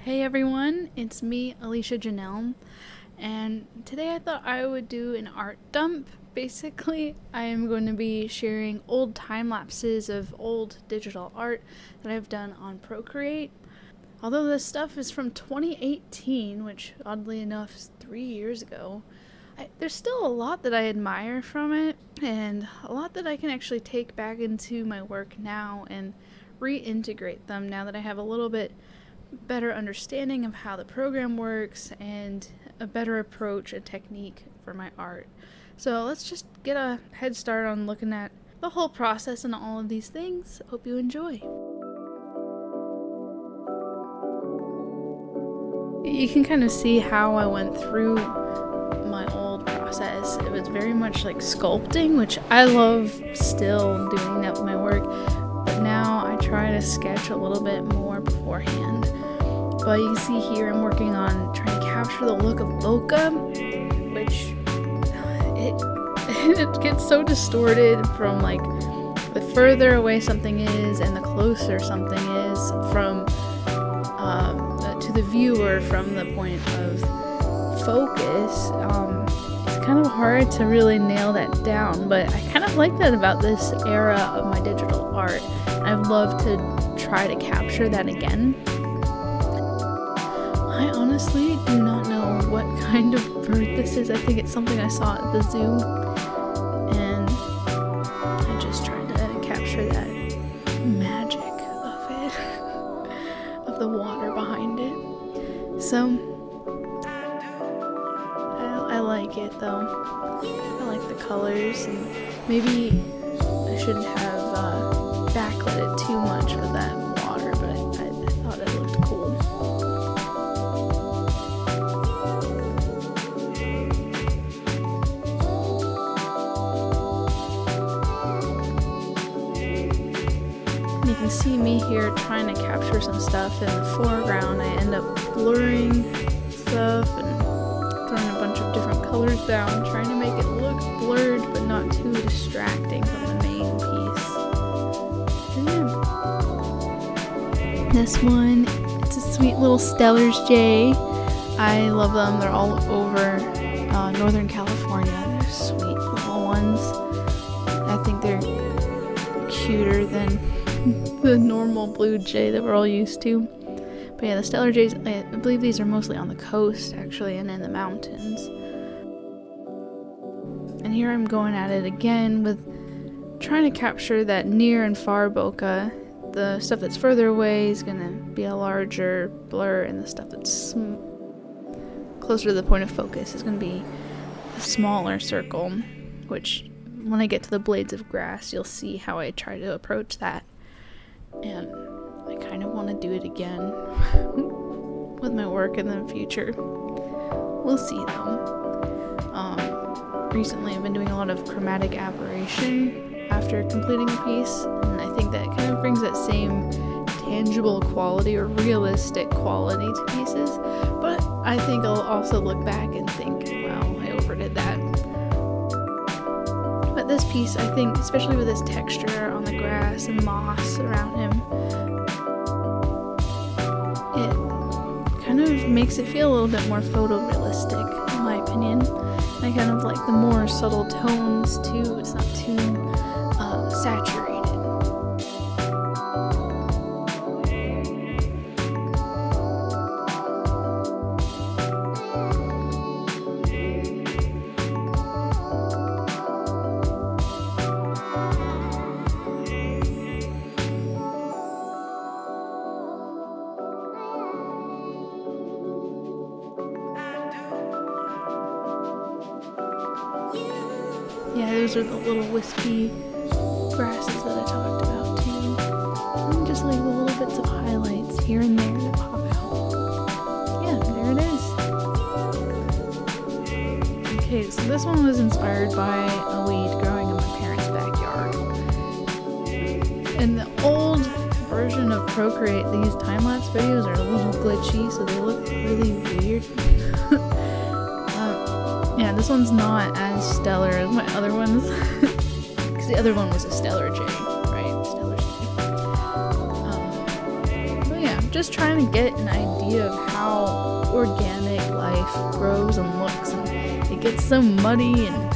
Hey everyone, it's me, Alicia Janelle, and today I thought I would do an art dump. Basically, I am going to be sharing old time lapses of old digital art that I've done on Procreate. Although this stuff is from 2018, which oddly enough is 3 years ago, there's still a lot that I admire from it, and a lot that I can actually take back into my work now and reintegrate them now that I have a little bit better understanding of how the program works and a better approach and technique for my art. So let's just get a head start on looking at the whole process and all of these things. Hope you enjoy. You can kind of see how I went through my old process. It was very much like sculpting, which I love still doing that with my work, but now I try to sketch a little bit more beforehand. But you can see here I'm working on trying to capture the look of bokeh, which it gets so distorted from like the further away something is and the closer something is from to the viewer from the point of focus. It's kind of hard to really nail that down, but I kind of like that about this era of my digital art. I'd love to try to capture that again. I honestly do not know what kind of bird this is. I think it's something I saw at the zoo, and I just tried to capture that magic of it, of the water behind it. So, I like it though. I like the colors, and maybe I shouldn't have backlit it too much with that water, but I thought it looked cool. You can see me here trying to capture some stuff in the foreground. I end up blurring stuff and throwing a bunch of different colors down, trying to make it look blurred but not too distracting from the main piece. This one, it's a sweet little Stellar's Jay. I love them. They're all over Northern California. They're sweet little ones. I think they're cuter than the normal blue jay that we're all used to. But yeah, the Stellar Jays, I believe these are mostly on the coast actually and in the mountains. And here I'm going at it again with trying to capture that near and far bokeh. The stuff that's further away is going to be a larger blur, and the stuff that's closer to the point of focus is going to be a smaller circle, which when I get to the blades of grass, you'll see how I try to approach that. And I kind of want to do it again with my work in the future. We'll see though. Recently I've been doing a lot of chromatic aberration after completing a piece, and I think that kind of brings that same tangible quality or realistic quality to pieces. But I think I'll also look back and think, wow, I overdid that. But this piece, I think, especially with this texture on the grass and moss around him, it kind of makes it feel a little bit more photorealistic, in my opinion. I kind of like the more subtle tones too. It's not too saturated. Yeah, those are the little wispy grasses that I talked about too. And just leave little bits of highlights here and there that pop out. Yeah, there it is. Okay, so this one was inspired by a weed growing in my parents' backyard. In the old version of Procreate, these time-lapse videos are a little glitchy, so they look really weird. Yeah, this one's not as stellar as my other ones, because the other one was a Stellar Jay, right? Stellar Jay. But yeah, just trying to get an idea of how organic life grows and looks. And it gets so muddy and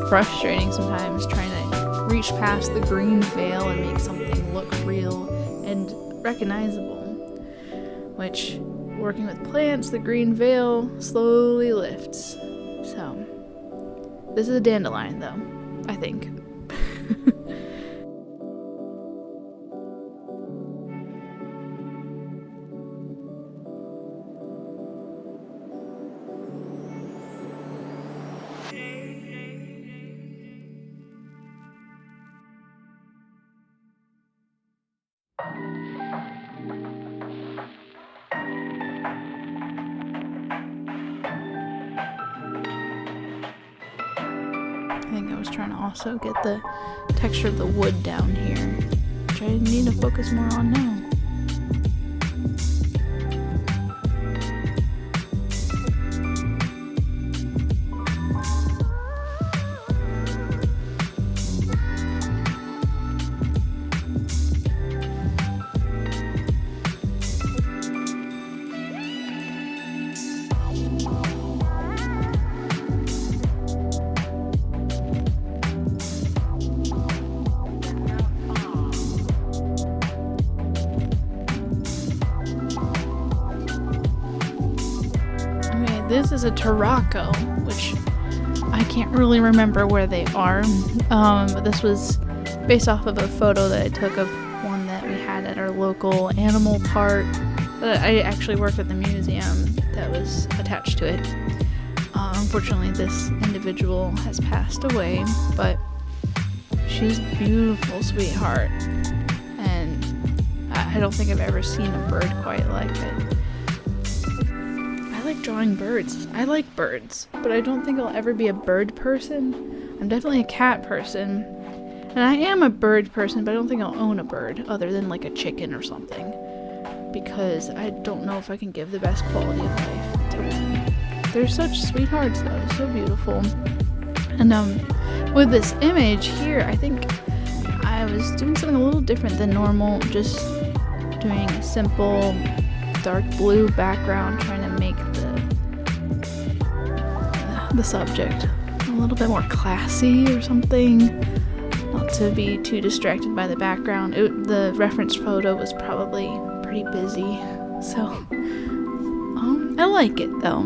frustrating sometimes trying to reach past the green veil and make something look real and recognizable. Which, working with plants, the green veil slowly lifts. So, this is a dandelion though, I think. I think I was trying to also get the texture of the wood down here, which I need to focus more on now. This is a Tarraco, which I can't really remember where they are, but this was based off of a photo that I took of one that we had at our local animal park. I actually worked at the museum that was attached to it. Unfortunately, this individual has passed away, but she's a beautiful sweetheart, and I don't think I've ever seen a bird quite like it. I like drawing birds. I like birds, but I don't think I'll ever be a bird person. I'm definitely a cat person, and I am a bird person, but I don't think I'll own a bird other than like a chicken or something, because I don't know if I can give the best quality of life to one. They're such sweethearts though, so beautiful. And with this image here, I think I was doing something a little different than normal, just doing a simple dark blue background, trying to make the subject a little bit more classy or something, not to be too distracted by the background. The reference photo was probably pretty busy, so I like it though.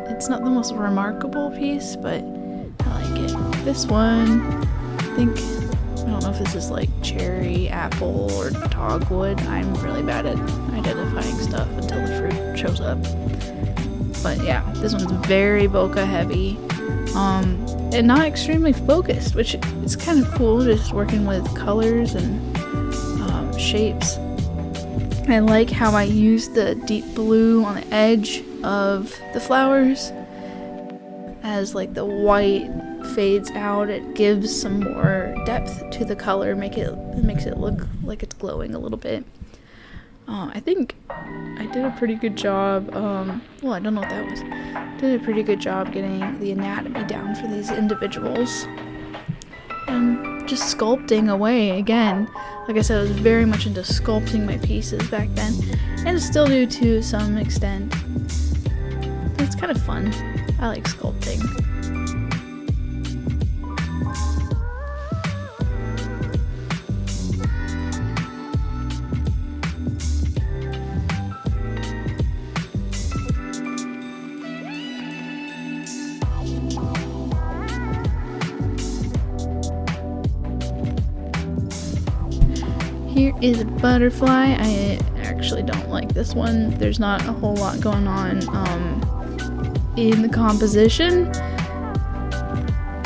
It's not the most remarkable piece, but I like it. This one, I don't know if this is like cherry, apple, or dogwood. I'm really bad at identifying stuff until the fruit shows up. But yeah, this one's very bokeh heavy, and not extremely focused, which is kind of cool, just working with colors and shapes. I like how I use the deep blue on the edge of the flowers. As like the white fades out, it gives some more depth to the color, makes it look like it's glowing a little bit. I think I did a pretty good job, well, I don't know what that was. Did a pretty good job getting the anatomy down for these individuals. And just sculpting away again. Like I said, I was very much into sculpting my pieces back then, and still do to some extent. But it's kind of fun. I like sculpting. Here is a butterfly. I actually don't like this one. There's not a whole lot going on in the composition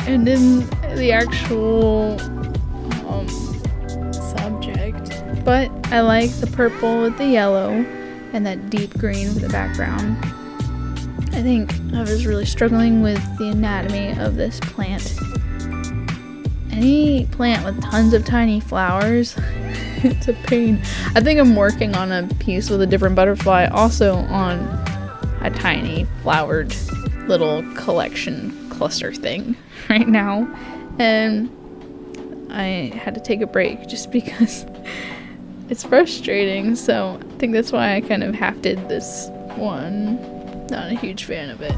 and in the actual subject. But I like the purple with the yellow and that deep green for the background. I think I was really struggling with the anatomy of this plant. Any plant with tons of tiny flowers, it's a pain. I think I'm working on a piece with a different butterfly, also on a tiny flowered little collection cluster thing right now. And I had to take a break just because it's frustrating, so I think that's why I kind of half did this one. Not a huge fan of it.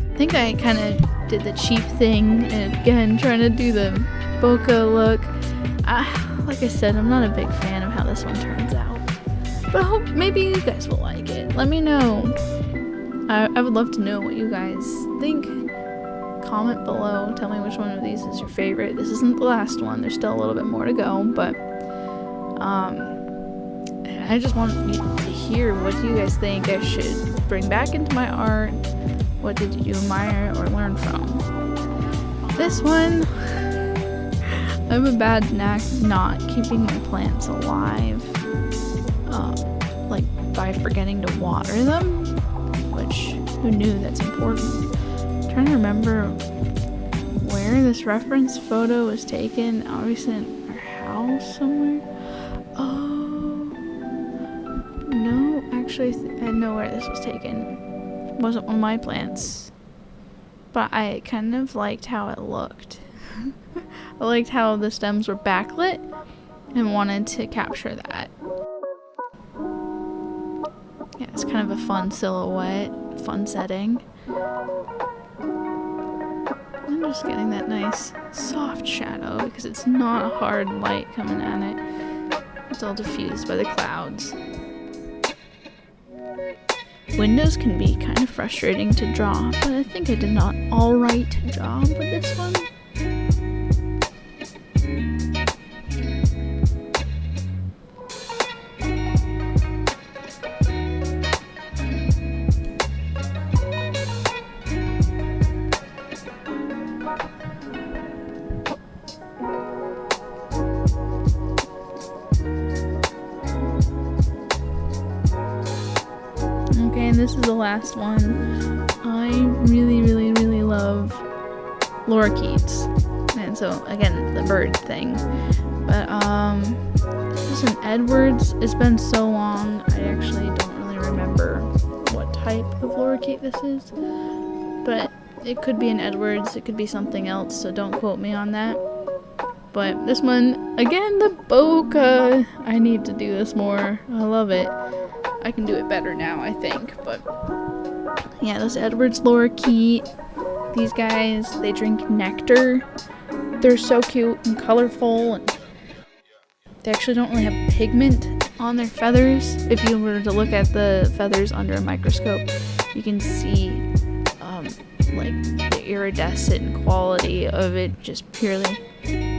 I think I kind of did the cheap thing, and again, trying to do the bokeh look. Like I said, I'm not a big fan of how this one turns out, but I hope maybe you guys will like it. Let me know. I would love to know what you guys think. Comment below. Tell me which one of these is your favorite. This isn't the last one. There's still a little bit more to go, but I just want to hear what you guys think I should bring back into my art. What did you admire or learn from? This one, I have a bad knack not keeping my plants alive, like by forgetting to water them, which who knew that's important. I'm trying to remember where this reference photo was taken. Obviously in our house somewhere. Oh no, actually I know where this was taken. It wasn't one of my plants, but I kind of liked how it looked. I liked how the stems were backlit and wanted to capture that. Yeah, it's kind of a fun silhouette, fun setting. I'm just getting that nice soft shadow because it's not a hard light coming at it. It's all diffused by the clouds. Windows can be kind of frustrating to draw, but I think I did an alright job with this one. Okay, and this is the last one. I really love lorikeets. And so, again, the bird thing. But, this is an Edwards. It's been so long, I actually don't really remember what type of lorikeet this is. But it could be an Edwards, it could be something else, so don't quote me on that. But this one, again, the bokeh. I need to do this more. I love it. I can do it better now, I think, but yeah, this Edwards lorikeet, these guys, they drink nectar. They're so cute and colorful, and they actually don't really have pigment on their feathers. If you were to look at the feathers under a microscope, you can see like the iridescent quality of it, just purely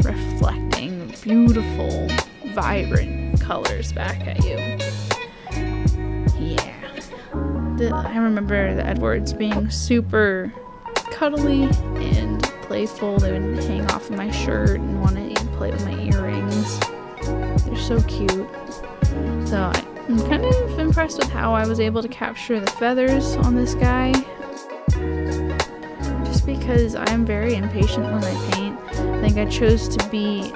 reflecting beautiful, vibrant colors back at you. Yeah, I remember the Edwards being super cuddly and playful. They would hang off of my shirt and want to even play with my earrings. They're so cute. So I'm kind of impressed with how I was able to capture the feathers on this guy. Just because I am very impatient when I paint. I think I chose to be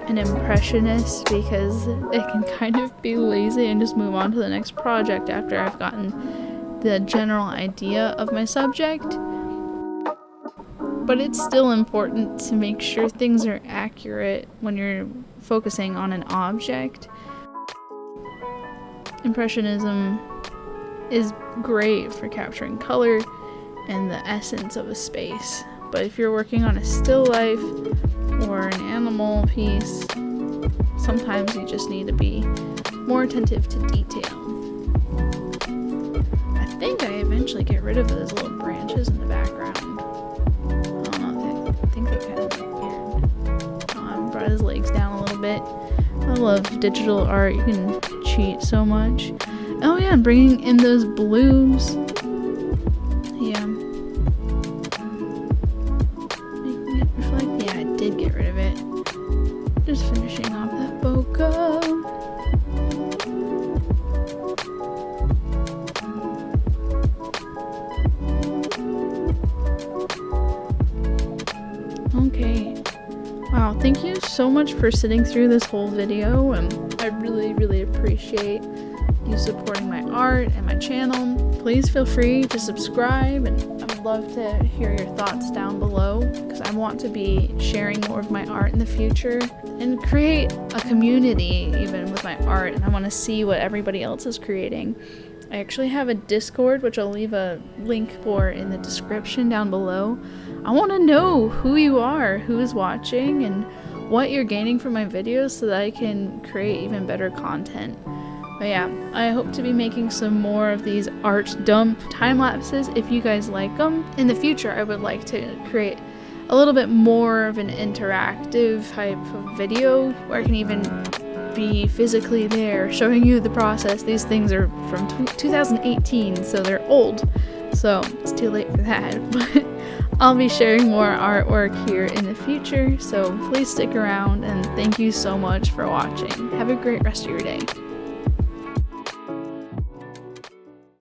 an impressionist because it can kind of be lazy and just move on to the next project after I've gotten the general idea of my subject. But it's still important to make sure things are accurate when you're focusing on an object. Impressionism is great for capturing color and the essence of a space. But if you're working on a still life or an animal piece, sometimes you just need to be more attentive to detail. I think I eventually get rid of those little branches in the background. I don't know, I think they kind of look weird. Brought his legs down a little bit. I love digital art, you can cheat so much. Oh yeah, I'm bringing in those blues. Yeah. Yeah, I did get rid of it. Just finishing off that bokeh. Okay. Wow, thank you so much for sitting through this whole video. I really appreciate you supporting my art and my channel. please feel free to subscribe, and I would love to hear your thoughts down below, because I want to be sharing more of my art in the future and create a community even with my art, and I want to see what everybody else is creating. I actually have a Discord, which I'll leave a link for in the description down below. I want to know who you are, who is watching, and what you're gaining from my videos so that I can create even better content. But yeah, I hope to be making some more of these art dump time lapses if you guys like them. In the future, I would like to create a little bit more of an interactive type of video where I can even be physically there showing you the process. These things are from 2018, so they're old, so it's too late for that. But I'll be sharing more artwork here in the future, so please stick around, and thank you so much for watching. Have a great rest of your day.